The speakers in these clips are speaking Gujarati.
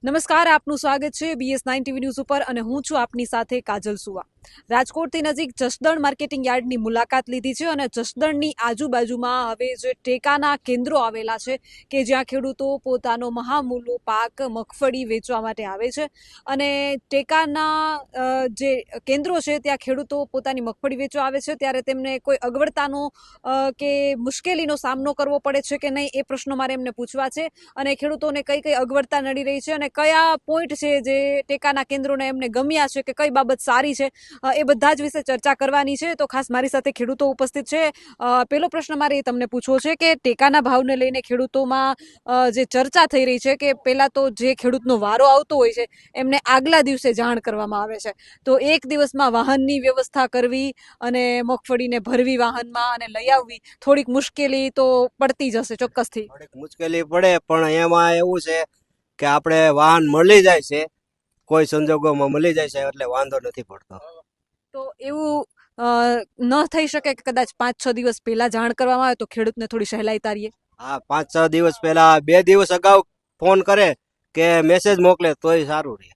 નમસ્કાર, આપનું સ્વાગત છે BS9 ટીવી ન્યૂઝ ઉપર અને હું છું આપની સાથે કાજલ સુવા. રાજકોટથી નજીક જસદણ માર્કેટિંગ યાર્ડની મુલાકાત લીધી છે અને જસદણની આજુબાજુમાં હવે જે ટેકાના કેન્દ્રો આવેલા છે કે જ્યાં ખેડૂતો પોતાનો મહામૂલો પાક મગફળી વેચવા માટે આવે છે અને ટેકાના જે કેન્દ્રો છે ત્યાં ખેડૂતો પોતાની મગફળી વેચવા આવે છે ત્યારે તેમને કોઈ અગવડતાનો કે મુશ્કેલીનો સામનો કરવો પડે છે કે નહીં એ પ્રશ્નો મારે એમને પૂછવા છે અને ખેડૂતોને કઈ કઈ અગવડતા નડી રહી છે અને કયા પોઈન્ટ છે જે ટેકાના કેન્દ્રોને એમને ગમ્યા છે કે કઈ બાબત સારી છે એ બધા જ વિશે ચર્ચા કરવાની છે. તો ખાસ મારી સાથે ખેડૂતો ઉપસ્થિત છે. પહેલો પ્રશ્ન મારે તમને પૂછવો છે કે ટેકાના ભાવને લઈને ખેડૂતોમાં જે ચર્ચા થઈ રહી છે કે પહેલા તો જે ખેડૂતનો વારો આવતો હોય છે એમને આગલા દિવસે જાણ કરવામાં આવે છે, તો એક દિવસમાં વાહનની વ્યવસ્થા કરવી અને મગફળીને ભરવી વાહનમાં અને લઈ આવવી થોડીક મુશ્કેલી તો પડતી જ હશે ચોક્કસથી. થોડીક મુશ્કેલી પડે, પણ એમાં એવું છે કે આપણે વાહન મળી જાય છે, કોઈ સંજોગોમાં મળી જાય છે એટલે વાંધો નથી પડતો. તો એવું ન થઈ શકે કે કદાચ 5-6 દિવસ પહેલા જાણ કરવામાં આવે તો ખેડૂતને થોડી સહેલાઈ તારીએ? હા, 5-6 દિવસ પહેલા, 2 દિવસ અગાઉ ફોન કરે કે મેસેજ મોકલે તોય સારું રહે.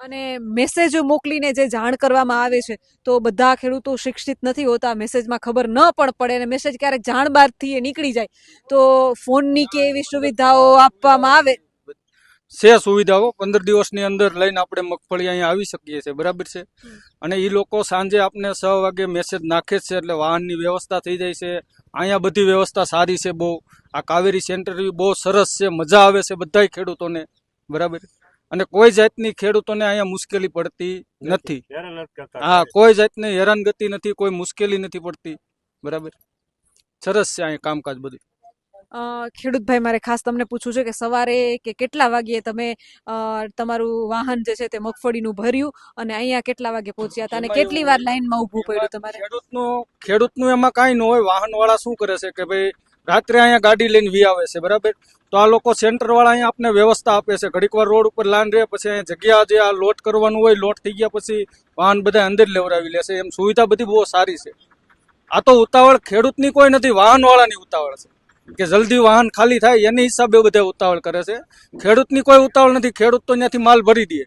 અને મેસેજ મોકલીને જે જાણ કરવામાં આવે છે તો બધા ખેડૂતો શિક્ષિત નથી હોતા, મેસેજમાં ખબર ન પણ પડે અને મેસેજ ક્યારેક જાણ બહારથી એ નીકળી જાય તો ફોનની કે એવી સુવિધાઓ આપવામાં આવે છે સુવિધાઓ. 15 દિવસની અંદર લઈને આપણે મગફળી અહીંયા આવી શકીએ છીએ, બરાબર છે. અને એ લોકો સાંજે આપણે 6 વાગે મેસેજ નાખે છે એટલે વાહનની વ્યવસ્થા થઈ જાય છે. અહીંયા બધી વ્યવસ્થા સારી છે બહુ. આ કાવેરી સેન્ટર બહુ સરસ છે, મજા આવે છે બધાય ખેડૂતોને, બરાબર. અને કોઈ જાતની ખેડૂતોને અહીંયા મુશ્કેલી પડતી નથી. હા, કોઈ જાતની હેરાનગતિ નથી, કોઈ મુશ્કેલી નથી પડતી, બરાબર. સરસ છે અહીંયા કામકાજ બધું. ખેડૂતભાઈ, મારે ખાસ તમને પૂછવું છે કે સવારે કે કેટલા વાગ્યે તમે તમારું વાહન જે છે તે મગફળીનું ભર્યું અને અહીંયા કેટલા વાગે પહોંચ્યા હતા અને કેટલી વાર લાઈનમાં ઊભું પડ્યું તમારે? ખેડૂતનું એમાં કાંઈ ન હોય. વાહનવાળા શું કરે છે કે ભાઈ રાત્રે અહીંયા ગાડી લઈને વી આવે છે, બરાબર. તો આ લોકો સેન્ટરવાળા અહીંયા આપને વ્યવસ્થા આપે છે. ઘડીક વાર રોડ ઉપર લાઈન રહે, પછી અહીંયા જગ્યા જે આ લોટ કરવાનું હોય, લોટ થઈ ગયા પછી વાહન બધા અંદર લેવડાવી લેશે. એમ સુવિધા બધી બહુ સારી છે. આ તો ઉતાવળ ખેડૂતની કોઈ નથી, વાહનવાળાની ઉતાવળ છે કે જલ્દી વાહન ખાલી થાય એની હિસાબે બધા ઉતાવળ કરે છે. ખેડૂતની કોઈ ઉતાવળ નથી. ખેડૂત તો ત્યાંથી માલ ભરી દે,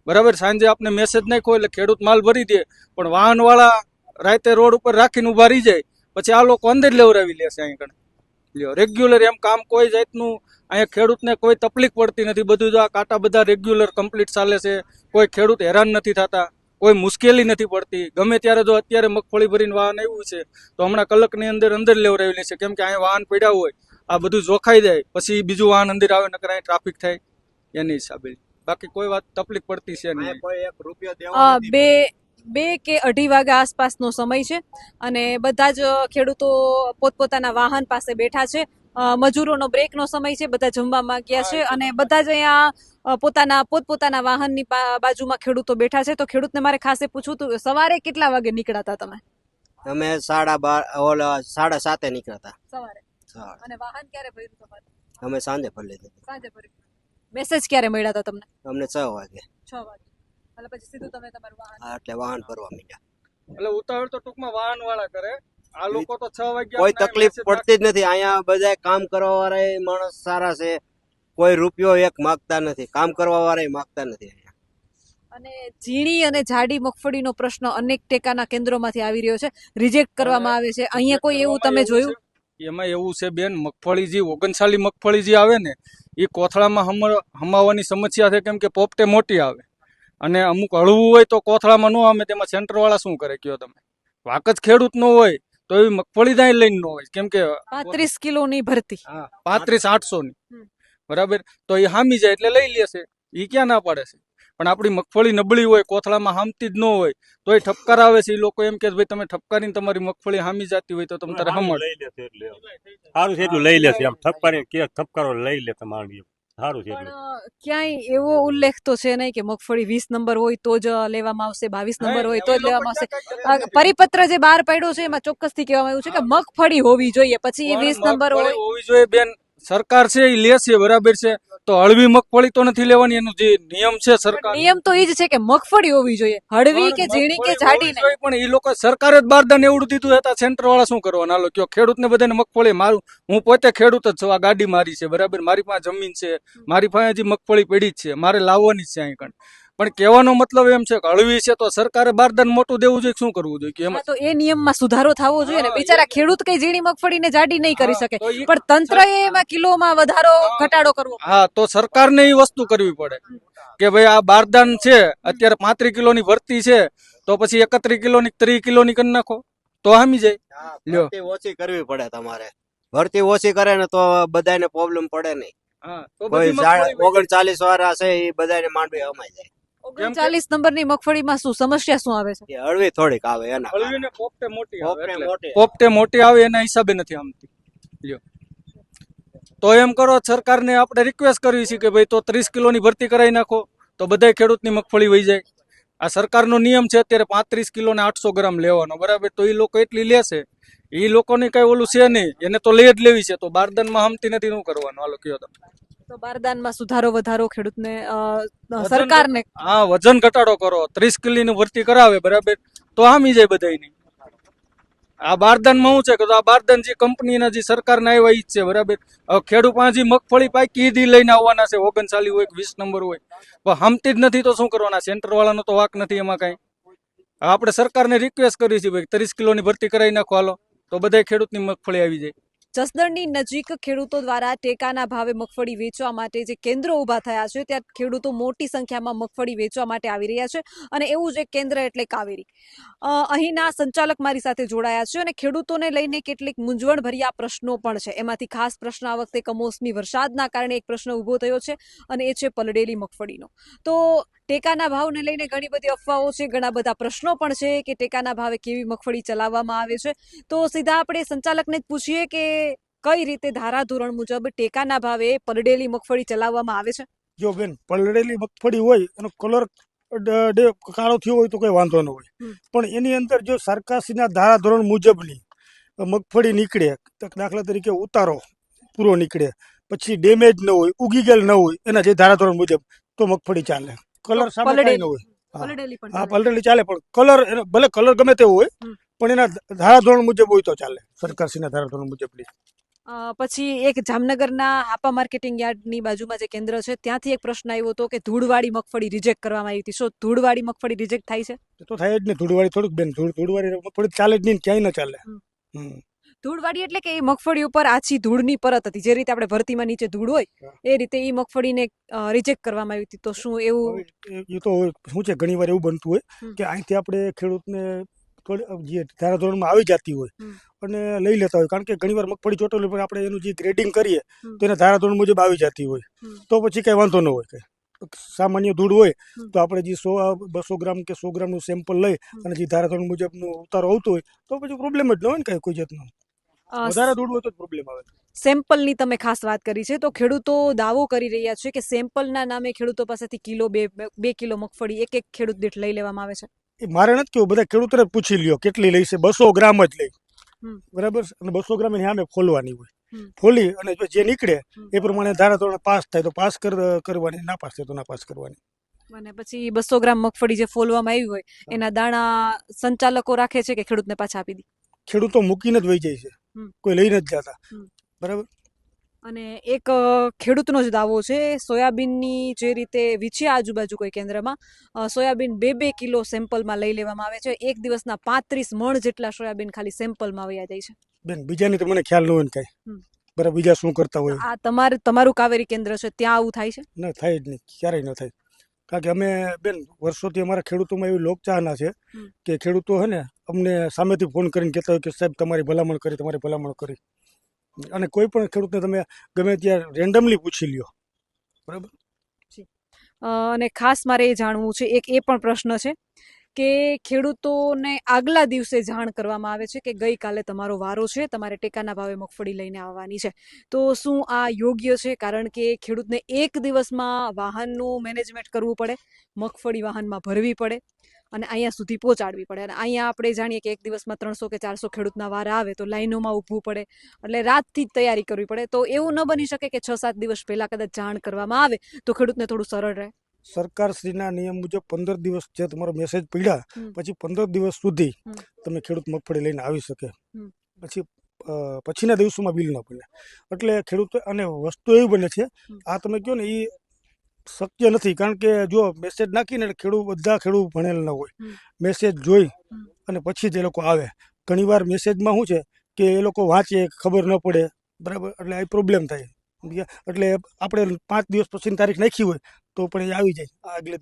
બરાબર. સાંજે આપણે મેસેજ નાખ્યો એટલે ખેડૂત માલ ભરી દે, પણ વાહનવાળા રાતે રોડ ઉપર રાખીને ઉભા રહી જાય, પછી આ લોકો અંદર લેવડાવી લેશે. અહીં લ્યો રેગ્યુલર એમ કામ કોઈ જાતનું અહીંયા ખેડૂતને કોઈ તકલીફ પડતી નથી. બધું જો આ કાંટા બધા રેગ્યુલર કમ્પ્લીટ ચાલે છે. કોઈ ખેડૂત હેરાન નથી થતા, કોઈ મુશ્કેલી નથી પડતી. ગમે ત્યારે જો અત્યારે મગફળી ભરીને વાહન આવ્યું છે તો હમણાં કલાકની અંદર લેવડાવી લેશે, કેમ કે અહીંયા વાહન પડ્યા હોય આ બધું જોખાઈ જાય, પછી બીજું વાહન અંદર આવે નકર અહીં ટ્રાફિક થાય એની હિસાબે. બાકી કોઈ વાત તકલીફ પડતી છે નહીં. કોઈ 1 રૂપિયો દેવાનો નથી. બે કે અઢી વાગ્યા આસપાસનો સમય છે અને બધા જ ખેડૂતો પોતપોતાના વાહન પાસે બેઠા છે. મજૂરોનો બ્રેકનો સમય છે, બધા જમવામાં ગયા છે અને બધા જ અહીંયા પોતપોતાના વાહનની બાજુમાં ખેડૂતો બેઠા છે. તો ખેડૂતને મારે ખાસ એ પૂછવું હતું, સવારે કેટલા વાગે નીકળ્યા હતા તમે? અમે 7:30 નીકળતા સવારે. અને વાહન ક્યારે ભર્યું તમારે? અમે સાંજે ભરી લીધું. સાંજે ભર્યું. મેસેજ ક્યારે મળ્યા હતા તમને? અમને 6 વાગે. 6 વાગે. એટલે પછી સીધું તમે તમારું વાહન? હા, એટલે વાહન ભરવા માંડ્યા. એટલે ઉતાવળ તો ટૂંકમાં વાહનવાળા કરે. આ લોકો તો 6 વાગ્યા કોઈ તકલીફ પડતી જ નથી. અહીંયા બધા કામ કરવા વાળા માણસ સારા છે, કોઈ રૂપિયો એક માગતા નથી, કામ કરવા વાળા માગતા નથી. અને ઝીણી અને જાડી મગફળીનો પ્રશ્ન અનેક ટેકાના કેન્દ્રોમાંથી આવી રહ્યો છે, રિજેક્ટ કરવામાં આવે છે. અહીંયા કોઈ એવું તમે જોયું? એમાં એવું છે બેન, મગફળી જે 39 મગફળી જે આવે ને એ કોથળામાં હમાવવાની સમસ્યા છે, કેમ કે પોપટે મોટી આવે અને અમુક હળવું હોય તો કોથળામાં ન આવે. તેમાં સેન્ટરવાળા શું કરે કયો તમે? વાક જ ખેડૂત નો હોય તો એવી મગફળી ત્યાં લઈને ન હોય, કેમ કે 35 કિલોની ભરતી. 35-800 ની, બરાબર. તો એ હામી જાય એટલે લઈ લેશે, એ ક્યાં ના પાડે છે. પણ આપણી મગફળી નબળી હોય, કોથળામાં હામતી જ ન હોય તો એ ઠપકાર આવે છે. એ લોકો એમ કે ભાઈ તમે ઠપકારીને તમારી મગફળી હામી જતી હોય તો તમે તારે હમણ સારું છે એટલું લઈ લેશે. એમ ઠપકારી કે ઠપકારો લઈ લે તમારી સારું છે. ક્યાંય એવો ઉલ્લેખ તો છે નહીં કે મગફળી 20 નંબર હોય તો જ લેવામાં આવશે, 22 નંબર હોય તો જ લેવામાં આવશે. પરિપત્ર જે બહાર પડ્યો છે એમાં ચોક્કસથી કહેવામાં આવ્યું છે કે મગફળી હોવી જોઈએ, પછી એ 20 નંબર હોય હોવી જોઈએ બેન. સરકાર છે એ લે છે બરાબર છે, તો હળવી મગફળી તો નથી લેવાની, એનો જે નિયમ છે સરકાર નિયમ તો એ જ છે કે મગફળી હોવી જોઈએ, હળવી કે ઝીણી કે જાડી નહીં. પણ એ લોકો સરકારે જ બારદાન એવડું દીધું હતા, સેન્ટર વાળા શું કરવાના? હાલો કયો, ખેડૂતને બધાને મગફળી મારું, હું પોતે ખેડૂત જ છું, આ ગાડી મારી છે બરાબર, મારી પાસે જમીન છે, મારી પાસે હજી મગફળી પડી જ છે, મારે લાવવાની જ છે અહીં કણ. પણ કહેવાનો મતલબ એમ છે કે હળવી છે તો સરકારે બારદાન મોટું દેવું જોઈએ, શું કરવું જોઈએ કે એમાં? હા, તો એ નિયમમાં સુધારો થવો જોઈએ ને. બિચારા ખેડૂત કઈ ઝીણી મગફળીને જાડી નહીં કરી શકે, તો ઈ પણ તંત્રએ એમાં કિલોમાં વધારો ઘટાડો કરવો. હા, તો સરકારને એ વસ્તુ કરવી પડે કે ભાઈ આ બારદાન છે, અત્યારે 35 કિલોની ભરતી છે, તો પછી 31 કિલોની 30 કિલોની કરી નાખો તો હામી જાય. લ્યો. ભરતી ઓછી કરવી પડે તમારે. ભરતી ઓછી કરે ને તો બધાને પ્રોબ્લેમ પડે નહીં. હા, તો કોઈ બધી મગફળી 39 વાળા છે એ બધાને માંડવી હમાઈ જાય. 39 નંબરની મગફળીમાં શું સમસ્યા શું આવે છે? એ હળવી થોડીક આવે એના હળવી ને પોપટે મોટી આવે પોપટે એટલે. મોટી. પોપટે મોટી આવે એના હિસાબે નથી આમતી. લ્યો. તો એમ કરો, સરકારને આપણે રિક્વેસ્ટ કરવી છે કે ભાઈ તો 30 કિલોની ભરતી કરાવી નાખો તો બધાય ખેડૂતની મગફળી વહી જાય. આ સરકારનો નિયમ છે અત્યારે 35 કિલો ને 800 ગ્રામ લેવાનો બરાબર, તો એ લોકો એટલી લેશે, એ લોકોને કઈ ઓલું છે નહીં, એને તો લઈ જ લેવી છે, તો બારદાનમાં હમતી નથી, શું કરવાનું? હાલો કયો તમે. તો બારદાનમાં સુધારો વધારો ખેડૂતને સરકારને. હા, વજન ઘટાડો કરો, 30 કિલોની ભરતી કરાવે બરાબર, તો હામી જાય બધાયની. આ બારદાનમાં શું છે કે આ બારદાન જે કંપનીના જે સરકારના આવ્યા ઈ જ છે બરાબર. હવે ખેડૂત પાસે મગફળી પાકી ઈદી લઈને આવવાના છે, 39 હોય 20 નંબર હોય, પણ હમતી જ નથી તો શું કરવાના? સેન્ટર વાળાનો તો વાક નથી એમાં કઈ. આપણે સરકારને રિક્વેસ્ટ કરી છે ભાઈ 30 કિલોની ભરતી કરાવી નાખો હાલો, તો બધા ખેડૂતની મગફળી આવી જાય. જસદણની નજીક ખેડૂતો દ્વારા ટેકાના ભાવે મગફળી વેચવા માટે જે કેન્દ્રો ઊભા થયા છે, ત્યાં ખેડૂતો મોટી સંખ્યામાં મગફળી વેચવા માટે આવી રહ્યા છે, અને એવું જ એક કેન્દ્ર એટલે કાવેરી. અહીંના સંચાલક મારી સાથે જોડાયા છે, અને ખેડૂતોને લઈને કેટલીક મૂંઝવણભર્યા પ્રશ્નો પણ છે. એમાંથી ખાસ પ્રશ્ન આ વખતે કમોસમી વરસાદના કારણે એક પ્રશ્ન ઊભો થયો છે, અને એ છે પલળેલી મગફળીનો. તો ટેકાના ભાવને લઈને ઘણી બધી અફવાઓ છે, ઘણા બધા પ્રશ્નો પણ છે કે ટેકાના ભાવે કેવી મગફળી ચલાવવામાં આવે છે. તો સીધા આપણે સંચાલકને જ પૂછીએ કે કઈ રીતે ધારાધોરણ મુજબ ટેકાના ભાવે પલળેલી મગફળી ચલાવવામાં આવે છે. જો બેન, પલળેલી મગફળી હોય એનો કલર કાળો થયો હોય તો કોઈ વાંધો ન હોય, પણ એની અંદર જો સરકારશ્રીના ધારાધોરણ મુજબની મગફળી નીકળે, દાખલા તરીકે ઉતારો પૂરો નીકળે, પછી ડેમેજ ન હોય, ઉગી ગયેલ ન હોય, એના જે ધારાધોરણ મુજબ, તો મગફળી ચાલે. કલર સામે કાંઈ ન હોય. પલળેલી પણ હા, પલળેલી ચાલે, પણ કલર ભલે કલર ગમે તેવો હોય, પણ એના ધારાધોરણ મુજબ હોય તો ચાલે, સરકારશ્રીના ધારાધોરણ મુજબની. પછી એક જામનગરના હાપા માર્કેટિંગ યાર્ડની બાજુમાં જે કેન્દ્ર છે, ત્યાંથી એક પ્રશ્ન આવ્યો હતો કે ધૂળવાળી મગફળી રિજેક્ટ કરવામાં આવી હતી. શું ધૂળવાળી મગફળી રિજેક્ટ થાય છે? એ તો થાય જ નહીં. ધૂળવાળી થોડીક બેન, ધૂળવાળી મગફળી ચાલે જ નહીં, ક્યાંય ન ચાલે. ધૂળવાળી એટલે કે એ મગફળી ઉપર આછી ધૂળની પરત હતી, જે રીતે આપણે ભરતીમાં નીચે ધૂળ હોય એ રીતે એ મગફળીને રિજેક્ટ કરવામાં આવી હતી. તો શું એવું? એ તો શું છે, ઘણી વાર એવું બનતું હોય કે અહીંથી આપણે ખેડૂતને જે ધારાધોરણમાં આવી જતી હોય અને લઈ લેતા હોય, કારણ કે ઘણી વાર મગફળી ચોટેલી પણ આપણે એનું જે ગ્રેડિંગ કરીએ તો એના ધારાધોરણ મુજબ આવી જતી હોય, તો પછી કઈ વાંધો ન હોય. કઈ સામાન્ય ધૂળ હોય તો આપણે જે 100-200 ગ્રામ કે 100 ગ્રામનું સેમ્પલ લઈ અને જે ધારાધોરણ મુજબનો ઉતારો આવતો હોય તો પછી પ્રોબ્લેમ જ ન હોય ને કઈ કોઈ જાતનો. વધારે ધૂળ હોય તો પ્રોબ્લેમ આવે. સેમ્પલની તમે ખાસ વાત કરી છે, તો ખેડૂતો દાવો કરી રહ્યા છે કે સેમ્પલના નામે ખેડૂતો પાસેથી કિલો 2 કિલો મગફળી એક ખેડૂત દીઠ લઈ લેવામાં આવે છે. એ મારે નથી કેવું, બધા ખેડૂતોને પૂછી લ્યો કેટલી લઈ છે. 200 ગ્રામ જ લઈ, બરાબર, અને 200 ગ્રામ એની સામે ખોલવાની હોય, ખોલી અને જે નીકળે એ પ્રમાણે ધારાધોરણ પાસ થાય તો પાસ કરવાની, ના પાસ થાય તો ના પાસ કરવાની. અને પછી 200 ગ્રામ મગફળી જે ફોલવામાં આવી હોય એના દાણા સંચાલકો રાખે છે કે ખેડૂતને પાછા આપી દે? ખેડૂતો મૂકીને જ વહી જાય છે, કોઈ લઈને જ જતા. બરાબર. અને એક ખેડૂતનો જ દાવો છે, સોયાબીનની જે રીતે વીછે આજુબાજુ કોઈ કેન્દ્રમાં સોયાબીન 2 કિલો સેમ્પલમાં લઈ લેવામાં આવે છે. એક દિવસના 35 મણ જેટલા સોયાબીન ખાલી સેમ્પલમાં વયા જાય છે. બેન, બીજાની તો મને ખ્યાલ ન હોય ને કઈ, બરાબર, બીજા શું કરતા હોય. આ તમારું કાવેરી કેન્દ્ર છે, ત્યાં આવું થાય છે? ન થાય જ નહીં, ક્યારેય ન થાય. કારણ કે અમે બેન વર્ષોથી અમારા ખેડૂતોમાં એવી લોકચાહના છે કે ખેડૂતો હે ને અમને સામેથી ફોન કરીને કહેતા હોય કે સાહેબ તમારી ભલામણ કરી, અને કોઈ પણ ખેડૂતને તમે ગમે ત્યાં રેન્ડમલી પૂછી લ્યો. બરાબર. અને ખાસ મારે એ જાણવું છે, એક એ પણ પ્રશ્ન છે કે ખેડૂતોને આગલા દિવસે જાણ કરવામાં આવે છે કે ગઈકાલે તમારો વારો છે, તમારે ટેકાના ભાવે મગફળી લઈને આવવાની છે. તો શું આ યોગ્ય છે? કારણ કે ખેડૂતને એક દિવસમાં વાહનનું મેનેજમેન્ટ કરવું પડે, મગફળી વાહનમાં ભરવી પડે અને અહીંયા સુધી પહોંચાડવી પડે. અને અહીંયા આપણે જાણીએ કે એક દિવસમાં 300 કે 400 ખેડૂતના વારા આવે તો લાઈનોમાં ઊભવું પડે, એટલે રાતથી જ તૈયારી કરવી પડે. તો એવું ન બની શકે કે 6-7 દિવસ પહેલા કદાચ જાણ કરવામાં આવે તો ખેડૂતને થોડું સરળ રહે. સરકારશ્રીના નિયમ મુજબ 15 દિવસ જે તમારો મેસેજ પડ્યા પછી 15 દિવસ સુધી તમે ખેડૂત મગફળી લઈને આવી શકે. પછી પછીના દિવસોમાં બિલ ન બને. એટલે ખેડૂતો અને વસ્તુ એવી બને છે, આ તમે કહો ને એ શક્ય નથી. કારણ કે જો મેસેજ નાખીને બધા ખેડૂત ભણેલ ન હોય, મેસેજ જોઈ અને પછી જ એ લોકો આવે. ઘણીવાર મેસેજમાં શું છે કે એ લોકો વાંચે, ખબર ન પડે, બરાબર, એટલે આ પ્રોબ્લેમ થાય. એટલે આપણે 5 દિવસ પછીની તારીખ નાખી હોય તો પણ એ આવી જાય આગલે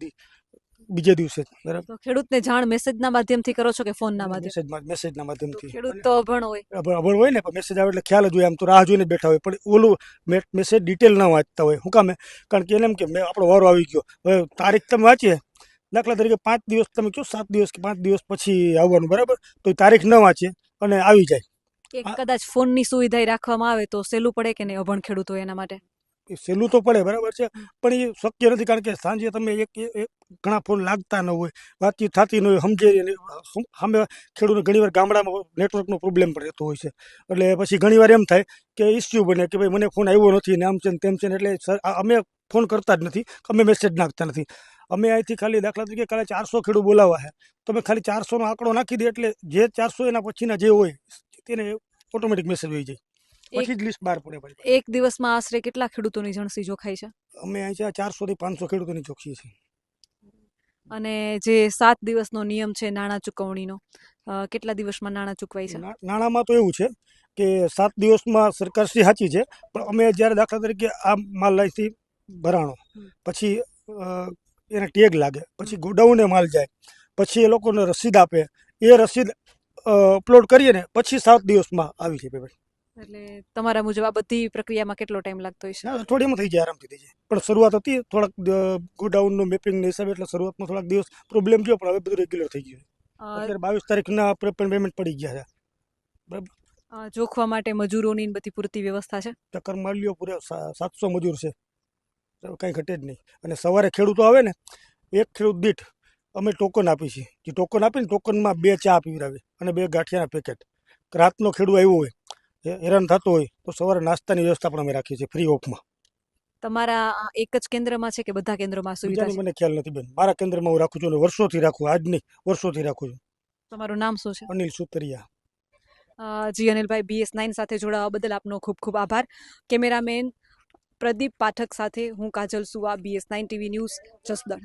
બીજે દિવસે, બરાબર. તો ખેડૂતને જાણ મેસેજના માધ્યમથી કરો છો કે ફોનના માધ્યમથી? મેસેજના માધ્યમથી. ખેડૂત તો અભણ હોય. અભણ હોય ને, પણ મેસેજ આવે એટલે ખ્યાલ જ હોય. આમ તો રાહ જોઈને બેઠા હોય, પણ ઓલું મેસેજ ડિટેલ ના વાંચતા હોય. શું કામે? કારણ કે એને એમ કે આપણો વારો આવી ગયો. હવે તારીખ તમે વાંચીએ, દાખલા તરીકે 5 દિવસ તમે કહો 7 દિવસ કે 5 દિવસ પછી આવવાનું, બરાબર, તો એ તારીખ ન વાંચે અને આવી જાય. કદાચ ફોનની સુવિધા રાખવામાં આવે તો સહેલું પડે કે નહીં અભણ ખેડૂત હોય એના માટે? એ સહેલું તો પડે, બરાબર છે, પણ એ શક્ય નથી. કારણ કે સાંજે તમે ઘણા ફોન લાગતા ન હોય, વાતચીત થતી ન હોય, સમજે સામે ખેડૂતને ઘણીવાર ગામડામાં નેટવર્કનો પ્રોબ્લેમ પણ રહેતો હોય છે. એટલે પછી ઘણીવાર એમ થાય કે ઇસ્યુ બને કે ભાઈ મને ફોન આવ્યો નથી ને આમ છે ને તેમ છે ને. એટલે અમે ફોન કરતા જ નથી, અમે મેસેજ નાખતા નથી. અમે અહીંથી ખાલી દાખલા તરીકે કાલે 400 ખેડૂત બોલાવવા છે, તમે ખાલી 400નો આંકડો નાખી દે એટલે જે 400 એના પછીના જે હોય તેને ઓટોમેટિક મેસેજ હોઈ જાય, પછી જ લિસ્ટ બહાર પડે. ભાઈ એક દિવસમાં આશરે કેટલા ખેડૂતોની જણસી જોખાય છે? અમે અહીં 400 થી 500 ખેડૂતોની ચોકસી છે. અને જે 7 દિવસનો નિયમ છે નાણાં ચૂકવણીનો, કેટલા દિવસમાં નાણાં ચૂકવાય છે? નાણાંમાં તો એવું છે કે 7 દિવસમાં સરકારશ્રી સાચી છે, પણ અમે જ્યારે દાખલા તરીકે આ માલ લાવીથી ભરાણો, પછી એને ટેગ લાગે, પછી ગોડાઉને માલ જાય, પછી એ લોકોને રસીદ આપે, એ રસીદ અપલોડ કરીએ ને પછી 7 દિવસમાં આવી છે પેમેન્ટ. એટલે તમારા મુજબ આ બધી પ્રક્રિયામાં કેટલો ટાઈમ લાગતો હશે? અઠવાડિયામાં થઈ જાય, આરામથી થઈ જાય. પણ શરૂઆત હતી થોડાક ગોડાઉનનું મેપિંગના હિસાબે, એટલે શરૂઆતમાં થોડાક દિવસ પ્રોબ્લેમ થયો, પણ હવે બધું રેગ્યુલર થઈ ગયું. અત્યારે 22 તારીખના પેમેન્ટ પડી ગયા છે, બરાબર. જોખવા માટે મજૂરોની બધી પૂરતી વ્યવસ્થા છે? ટક્કર માલ્યો પૂરે 700 મજૂર છે, કાંઈ ઘટે જ નહીં. અને સવારે ખેડૂતો આવે ને, એક ખેડૂત દીઠ અમે ટોકન આપી છીએ. જે ટોકન આપીને ટોકનમાં 2 ચા પીવડાવે અને 2 ગાંઠિયાના પેકેટ. રાતનો ખેડૂત આવ્યો હોય, હેરાન થતો હોય તો સવારે નાસ્તાની વ્યવસ્થા પણ અમે રાખીએ છીએ ફ્રી ઓફમાં. તમારા એક જ કેન્દ્રમાં છે કે બધા કેન્દ્રોમાં સુવિધા છે? મને ખ્યાલ નથી બેન, મારા કેન્દ્રમાં હું રાખું છું અને વર્ષોથી રાખું, આજ નહીં વર્ષોથી રાખું છું. તમારું નામ શું છે? અનિલ સુતરિયા. જી અનિલભાઈ, BS9 સાથે જોડાવા બદલ આપનો ખૂબ ખૂબ આભાર. કેમેરામેન પ્રદીપ પાઠક સાથે હું કાજલ સુવા, BS9 TV ન્યૂઝ, જસદણ.